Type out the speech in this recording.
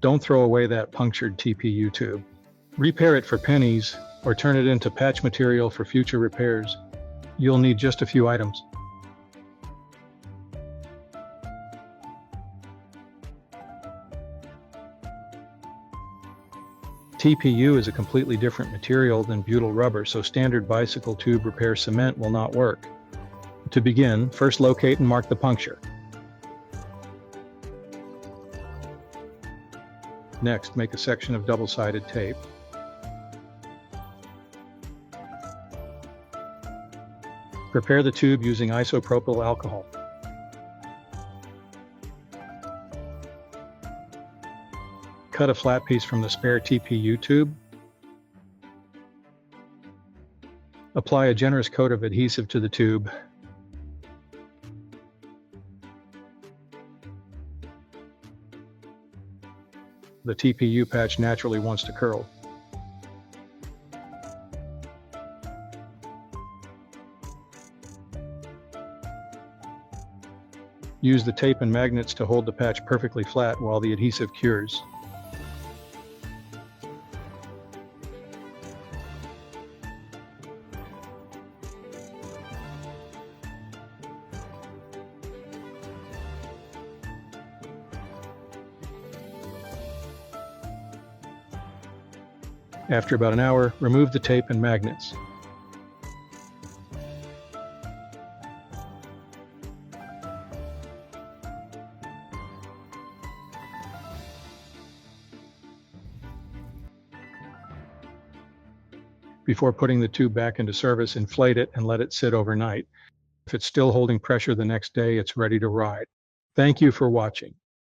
Don't throw away that punctured TPU tube. Repair it for pennies or turn it into patch material for future repairs. You'll need just a few items. TPU is a completely different material than butyl rubber, so standard bicycle tube repair cement will not work. To begin, first locate and mark the puncture. Next, make a section of double-sided tape. Prepare the tube using isopropyl alcohol. Cut a flat piece from the spare TPU tube. Apply a generous coat of adhesive to the tube. The TPU patch naturally wants to curl. Use the tape and magnets to hold the patch perfectly flat while the adhesive cures. After about an hour, remove the tape and magnets. Before putting the tube back into service, inflate it and let it sit overnight. If it's still holding pressure the next day, it's ready to ride. Thank you for watching.